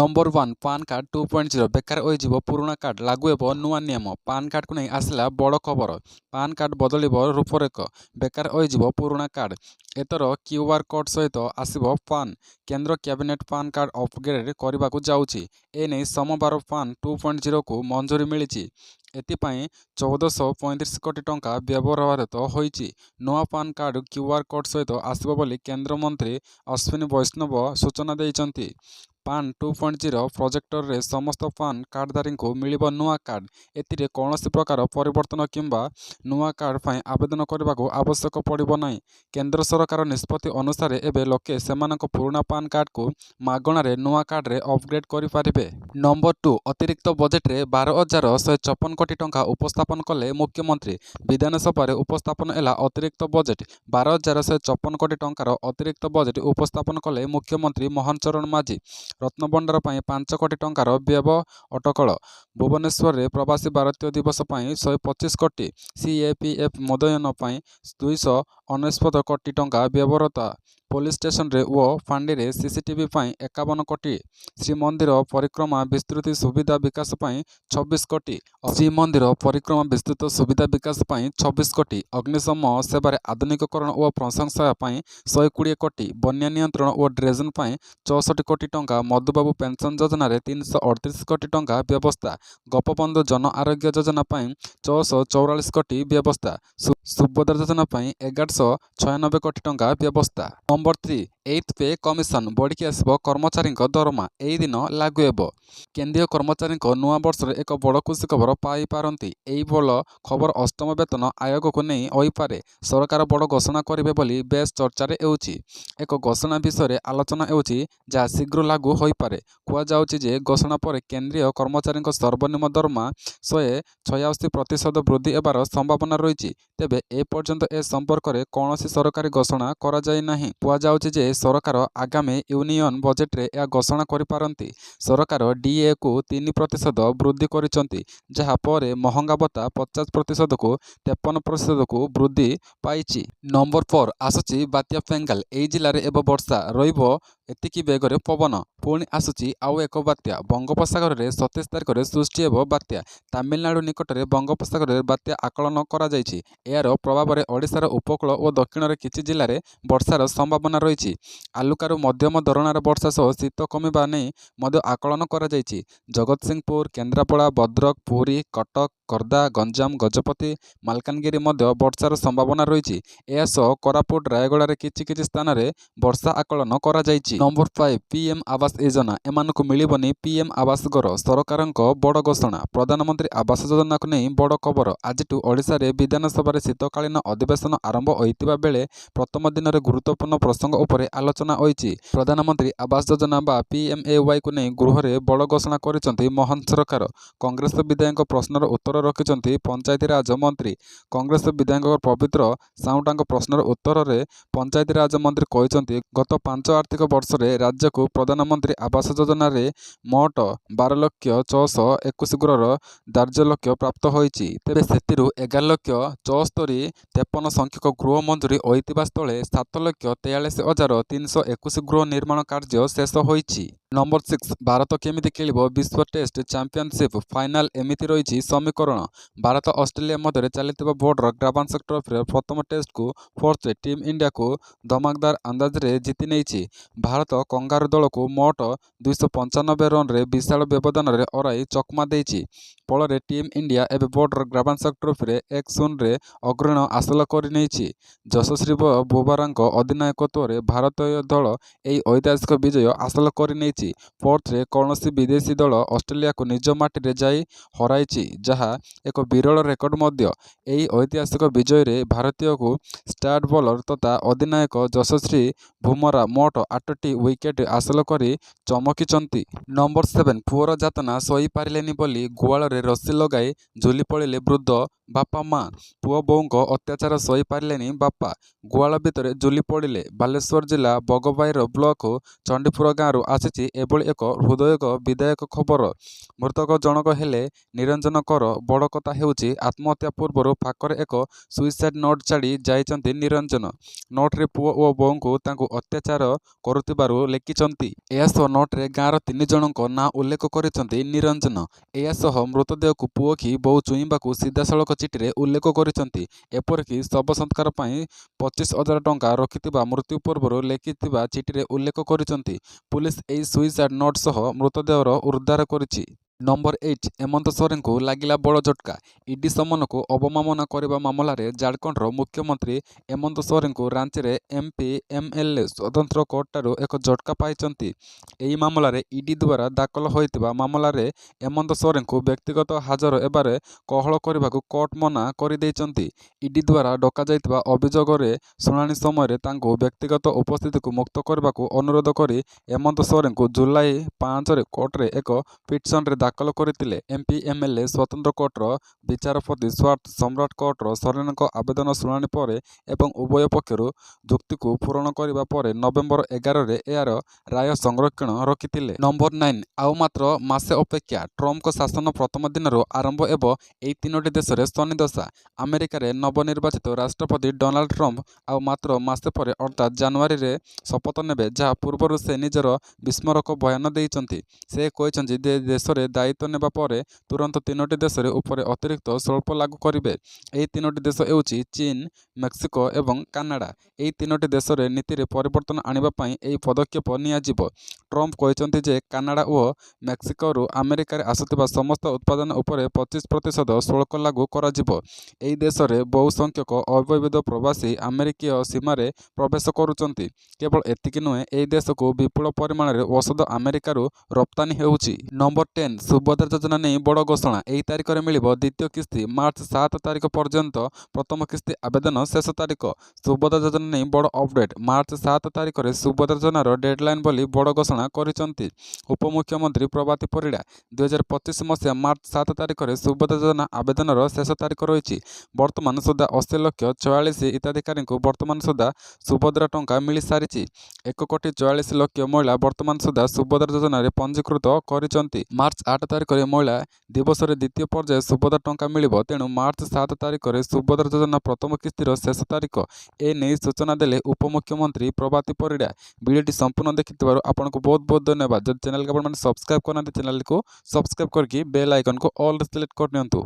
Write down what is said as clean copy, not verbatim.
Number 1 PAN card 2.0 बेकार होइजिवो पुराना card लागू हेबो नुआ नियम पान कार्ड को नहीं आसला बड़ खबर पान कार्ड बदलिबो रूपरेख बेकार होइजिवो पुराना कार्ड एतर क्यूआर कोड सहित आसिबो पान केंद्र कैबिनेट पान कार्ड अपग्रेड करबाकू जाउछि एने सोमवार पान 2.0 को मंजूरी मिली एथिपाई 1435 कोटी टंका व्यवहृत होइछि नुआ पान कार्ड क्यूआर कोड सहित आसिबो बोली केंद्र मंत्री अश्विनी वैष्णव सूचना दैछन्ति पान 2.0 प्रोजेक्टर रे समस्त पान कार्डधारी को मिलिबो नुआ कार्ड एतिरे कौनसी प्रकार परिवर्तन किंबा नुआ कार्ड पाई आवेदन करने को आवश्यक पड़िबो नहीं केंद्र सरकार निष्पत्ति अनुसार एबे लोके सेमानक पुराना पान कार्ड को मागणार नुआ कार्ड रे अपग्रेड करि पारिबे। नंबर 2 अतिरिक्त बजेट रे 12,154 कोटी टंका उपस्थापन कले मुख्यमंत्री विधानसभा रे उपस्थापन एला अतिरिक्त बजेट 12,154 कोटी टंकार अतिरिक्त बजेट उपस्थापन कले मुख्यमंत्री मोहन चरण माझी रत्नभंडार 5 कोटी टंकार व्यय अटकल भुवनेश्वर रे प्रवासी भारतीय दिवस 125 कोटी सीएपीएफ मुदयन 299 कोटी टंका व्यवहृत पुलिस स्टेशन रे ओ फांडी रे सीसीटीवी 51 कोटी श्रीमंदिर परिक्रमा विस्तृत सुविधा विकास 26 कोटी श्रीमंदिर परिक्रमा विस्तृत सुविधा विकास 26 कोटी अग्निशम सेवा आधुनिकीकरण और प्रशंसा 120 कोटी बन्या नियंत्रण और ड्रेजन 64 कोटी टंका मधुबाबू पेंशन योजना 338 कोटी टंका व्यवस्था गोपबंधु जन आरोग्य योजना 644 कोटी व्यवस्था सुभद्रा योजना 1196 कोटी टंका व्यवस्था। नंबर 3 एथ पे कमिशन बढ़ी आसब कर्मचारी दरमा यही दिन लागू हेब केंद्रीय कर्मचारी नुआ वर्ष एक बड़ खुशी खबर पाई पारती यही भल खबर अष्टम वेतन आयोग को नहीं होईपारे सरकार बड़ घोषणा करेंगे बोली बेस चर्चार होउछि एक घोषणा विषय आलोचना होउछि जहाँ शीघ्र लागू होईपारे कुआଯାउछि जे घोषणा पर केंद्रीय कर्मचारी सर्वनिम्न दरमा 186% वृद्धि हेबार संभावना रही तेबे ए पर्यंत ए संपर्क में कौन सरकारी घोषणा करा जाय नाही कुआଯାउछि जे सरकार आगामी यूनियन बजेट रे या घोषणा करिपारंती सरकार डीए को 3% वृद्धि करिसंती जहा परे महंगा भत्ता 50% को 53% को वृद्धि पाइछि। नंबर 4 आसुची बात्या फेंगाल एई जिल्ला रे एब वर्षा रहिबो एतिकी बेगरे पवन पुणी आसुची आउ एक बात्या बंगोपसागर रे 27 तारिख रे सृष्टि हेबो बात्या तमिलनाडु निकट रे बंगोपसागर रे बात्या आकलन करा जायछि एयार प्रभाव रे ओडिशार उपकूल और दक्षिण रे किछि जिल्ला रे वर्षार संभावना रही आलुकार मध्यम धरणार वर्षा सह शीत कमिबा नहीं मध्य आकलन करा जायछि जगतसिंहपुर केन्द्रापड़ा भद्रक पुरी कटक खोर्धा गंजाम गजपति मालकानगिरी मध्य वर्षार संभावना रही कोरापुट रायगड़ा रे किछि स्थान रे वर्षा आकलन करा जायछि। Number 5 PM Awas Yojana एमानकु मिलिबनी PM आवास घर सरकारक बड़ घोषणा प्रधानमंत्री आवास योजना को नहीं बड़ खबर आज ओडिशा रे विधानसभा शीतकालीन अधिवेशन आरंभ होइतिबा बेले प्रथम दिन रे गुरुत्वपूर्ण प्रसंग उपरे आलोचना होइछि प्रधानमंत्री आवास योजना बा पीएमएवाई को नहीं गृह रे बड़ घोषणा करिसंति मोहन सरकार कांग्रेस विधायक प्रश्नर उत्तर रखिसंति पंचायती राज मंत्री कांग्रेस विधायक पवित्र साउटांग प्रश्नर उत्तर रे पंचायती राज मंत्री कहिसंति गत 5 आर्थिक वर्ष रे राज्य को प्रधानमंत्री आवास योजना रे मोट 12,621 गृहर दार्य लक्ष्य प्राप्त होइछि तेबे सेतिरु 11,74,53 संख्यक गृह मंजूरी होइतिबा स्थले 7,43,321 गृह निर्माण कार्य शेष होइछि। नंबर 6 भारत केमिति खेलिबो विश्व टेस्ट चैंपियनशिप फाइनाल एमिति रही समीकरण भारत ऑस्ट्रेलिया मध्य चलता बोर्डर ग्रामांचल ट्रॉफी प्रथम टेस्ट को फोर्थ टीम इंडिया को धमाकदार अंदाज रे जीति नहीं भारत कंगारू दल को मोट 295 रन रे विशाल व्यवधान रे हराई चकमा देइछि फल टीम इंडिया एवं बोर्डर ग्रामांचल ट्रॉफी रे 1-0 रे अग्रहण हासिल कर यशस्वी बुमरांग अधिनायकत्व रे भारतीय दल यह ऐतिहासिक विजय हासिल कर फोर्थ रे कौन विदेशी दल ऑस्ट्रेलिया को निज माटी रे जाई हराई जहाँ एक विरल रेकर्ड मध्य यही ऐतिहासिक विजय रे भारतीय को स्टार बॉलर तथा अधिनायक यशस्वी बुमरा मोट 8टी विकेट हासिल कर चमकीचंती। नंबर 7 पुअर जातना सही पारिलेनी बोली गुआल रे रस्सी लगाई झुली पड़े वृद्ध बापा माँ पुओ बोऊ अत्याचार सही पारिलेनी बापा गुआल भितर झुली पड़े बालेश्वर जिला बगबाईर ब्लॉक चंडीपुर गाँव आसी ଏଭଳି ଏକ ହୃଦୟକ ବିଦାୟକ ଖବର। ମୃତକ ଜଣକ ହେଲେ ନିରଞ୍ଜନ କର। ବଡ଼ କଥା ହେଉଛି ଆତ୍ମହତ୍ୟା ପୂର୍ବରୁ ପାଖରେ ଏକ ସୁଇସାଇଡ୍ ନୋଟ୍ ଛାଡ଼ି ଯାଇଛନ୍ତି ନିରଞ୍ଜନ। ନୋଟ୍ରେ ପୁଅ ଓ ବୋଉଙ୍କୁ ତାଙ୍କୁ ଅତ୍ୟାଚାର କରୁଥିବାରୁ ଲେଖିଛନ୍ତି। ଏହା ସହ ନୋଟ୍ରେ ଗାଁର 3 ଜଣଙ୍କ ନାଁ ଉଲ୍ଲେଖ କରିଛନ୍ତି ନିରଞ୍ଜନ। ଏହା ସହ ମୃତଦେହକୁ ପୁଅ କି ବୋଉ ଛୁଇଁବାକୁ ସିଧାସଳଖ ଚିଠିରେ ଉଲ୍ଲେଖ କରିଛନ୍ତି। ଏପରିକି ଶବ ସଂସ୍କାର ପାଇଁ 25,000 ଟଙ୍କା ରଖିଥିବା ମୃତ୍ୟୁ ପୂର୍ବରୁ ଲେଖିଥିବା ଚିଠିରେ ଉଲ୍ଲେଖ କରିଛନ୍ତି। ପୁଲିସ ଏହି ସୁଇସାଇଡ୍ ନୋଟ୍ ସହ ମୃତଦେହର ଉଦ୍ଧାର କରିଛି। ନମ୍ବର 8 ହେମନ୍ତ ସୋରେନଙ୍କୁ ଲାଗିଲା ବଡ଼ ଝଟକା। ଇଡି ସମନକୁ ଅବମାନନା କରିବା ମାମଲାରେ ଝାଡ଼ଖଣ୍ଡର ମୁଖ୍ୟମନ୍ତ୍ରୀ ହେମନ୍ତ ସୋରେନଙ୍କୁ ରାଞ୍ଚିରେ ଏମ୍ପି ଏମ୍ଏଲ୍ଏ ସ୍ୱତନ୍ତ୍ର କୋର୍ଟଠାରୁ ଏକ ଝଟକା ପାଇଛନ୍ତି। ଏହି ମାମଲାରେ ଇଡି ଦ୍ୱାରା ଦାଖଲ ହୋଇଥିବା ମାମଲାରେ ହେମନ୍ତ ସୋରେନଙ୍କୁ ବ୍ୟକ୍ତିଗତ ହାଜର ହେବାରେ କୋହଳ କରିବାକୁ କୋର୍ଟ ମନା କରିଦେଇଛନ୍ତି। ଇଡି ଦ୍ୱାରା ଡକାଯାଇଥିବା ଅଭିଯୋଗରେ ଶୁଣାଣି ସମୟରେ ତାଙ୍କୁ ବ୍ୟକ୍ତିଗତ ଉପସ୍ଥିତିକୁ ମୁକ୍ତ କରିବାକୁ ଅନୁରୋଧ କରି ହେମନ୍ତ ସୋରେନଙ୍କୁ ଜୁଲାଇ 5ରେ କୋର୍ଟରେ ଏକ ପିଟିସନରେ ଦାଖଲ କରିଥିଲେ। ଏମ୍ପି ଏମ୍ଏଲ୍ଏ ସ୍ୱତନ୍ତ୍ର କୋର୍ଟର ବିଚାରପତି ସ୍ୱାର୍ଥ ସମ୍ରାଟ କୋର୍ଟର ସୋରେନଙ୍କ ଆବେଦନ ଶୁଣାଣି ପରେ ଏବଂ ଉଭୟ ପକ୍ଷରୁ ଯୁକ୍ତିକୁ ପୂରଣ କରିବା ପରେ ନଭେମ୍ବର 11ରେ ଏହାର ରାୟ ସଂରକ୍ଷଣ ରଖିଥିଲେ। ନମ୍ବର 9 ଆଉ ମାତ୍ର ମାସେ ଅପେକ୍ଷା। ଟ୍ରମ୍ପଙ୍କ ଶାସନ ପ୍ରଥମ ଦିନରୁ ଆରମ୍ଭ ହେବ ଏହି 3ଟି ଦେଶରେ ଶନିଦଶା। ଆମେରିକାରେ ନବନିର୍ବାଚିତ ରାଷ୍ଟ୍ରପତି ଡୋନାଲ୍ଡ ଟ୍ରମ୍ପ ଆଉ ମାତ୍ର ମାସେ ପରେ ଅର୍ଥାତ୍ ଜାନୁଆରୀରେ ଶପଥ ନେବେ, ଯାହା ପୂର୍ବରୁ ସେ ନିଜର ବିସ୍ଫୋରକ ବୟାନ ଦେଇଛନ୍ତି। ସେ କହିଛନ୍ତି ଯେ ଦେଶରେ ଦାୟିତ୍ୱ ନେବା ପରେ ତୁରନ୍ତ 3ଟି ଦେଶରେ ଉପରେ ଅତିରିକ୍ତ ଶୁଳ୍କ ଲାଗୁ କରିବେ। ଏହି 3ଟି ଦେଶ ହେଉଛି ଚୀନ, ମେକ୍ସିକୋ ଏବଂ କାନାଡା। ଏହି 3ଟି ଦେଶରେ ନୀତିରେ ପରିବର୍ତ୍ତନ ଆଣିବା ପାଇଁ ଏହି ପଦକ୍ଷେପ ନିଆଯିବ। ଟ୍ରମ୍ପ କହିଛନ୍ତି ଯେ କାନାଡା ଓ ମେକ୍ସିକୋରୁ ଆମେରିକାରେ ଆସୁଥିବା ସମସ୍ତ ଉତ୍ପାଦନ ଉପରେ 25% ଶୁଳ୍କ ଲାଗୁ କରାଯିବ। ଏହି ଦେଶରେ ବହୁ ସଂଖ୍ୟକ ଅବୈଧ ପ୍ରବାସୀ ଆମେରିକୀୟ ସୀମାରେ ପ୍ରବେଶ କରୁଛନ୍ତି। କେବଳ ଏତିକି ନୁହେଁ, ଏହି ଦେଶକୁ ବିପୁଳ ପରିମାଣରେ ଔଷଧ ଆମେରିକାରୁ ରପ୍ତାନି ହେଉଛି। ନମ୍ବର 10 ସୁଭଦ୍ରା ଯୋଜନା ନେଇ ବଡ଼ ଘୋଷଣା। ଏହି ତାରିଖରେ ମିଳିବ ଦ୍ୱିତୀୟ କିସ୍ତି। ମାର୍ଚ୍ଚ 7 ତାରିଖ ପର୍ଯ୍ୟନ୍ତ ପ୍ରଥମ କିସ୍ତି ଆବେଦନ ଶେଷ ତାରିଖ। ସୁଭଦ୍ରା ଯୋଜନା ନେଇ ବଡ଼ ଅପଡେଟ୍। ମାର୍ଚ୍ଚ 7 ତାରିଖରେ ସୁଭଦ୍ରା ଯୋଜନାର ଡେଡଲାଇନ୍ ବୋଲି ବଡ଼ ଘୋଷଣା କରିଛନ୍ତି ଉପମୁଖ୍ୟମନ୍ତ୍ରୀ ପ୍ରଭାତୀ ପରିଡ଼ା। 2025 ମସିହା ମାର୍ଚ୍ଚ 7 ତାରିଖରେ ସୁଭଦ୍ରା ଯୋଜନା ଆବେଦନର ଶେଷ ତାରିଖ ରହିଛି। ବର୍ତ୍ତମାନ ସୁଦ୍ଧା 80,44,000 ହିତାଧିକାରୀଙ୍କୁ ବର୍ତ୍ତମାନ ସୁଦ୍ଧା ସୁଭଦ୍ରା ଟଙ୍କା ମିଳିସାରିଛି। 1,44,00,000 ମହିଳା ବର୍ତ୍ତମାନ ସୁଦ୍ଧା ସୁଭଦ୍ରା ଯୋଜନାରେ ପଞ୍ଜୀକୃତ କରିଛନ୍ତି। ମାର୍ଚ୍ଚ 8 ତାରିଖରେ ମହିଳା ଦିବସରେ ଦ୍ୱିତୀୟ ପର୍ଯ୍ୟାୟ ସୁଭଦ୍ରା ଟଙ୍କା ମିଳିବ। ତେଣୁ ମାର୍ଚ୍ଚ 7 ତାରିଖରେ ସୁଭଦ୍ରା ଯୋଜନା ପ୍ରଥମ କିସ୍ତିର ଶେଷ ତାରିଖ। ଏ ନେଇ ସୂଚନା ଦେଲେ ଉପମୁଖ୍ୟମନ୍ତ୍ରୀ ପ୍ରଭାତୀ ପରିଡ଼ା। ଭିଡ଼ିଓଟି ସମ୍ପୂର୍ଣ୍ଣ ଦେଖିଥିବାରୁ ଆପଣଙ୍କୁ ବହୁତ ବହୁତ ଧନ୍ୟବାଦ। ଯଦି ଚ୍ୟାନେଲକୁ ଆପଣମାନେ ସବସ୍କ୍ରାଇବ୍ କରିନାହାନ୍ତି, ଚ୍ୟାନେଲକୁ ସବସ୍କ୍ରାଇବ୍ କରିକି ବେଲ୍ ଆଇକନ୍କୁ ଅଲ୍ରେ ସିଲେକ୍ଟ କରିନିଅନ୍ତୁ।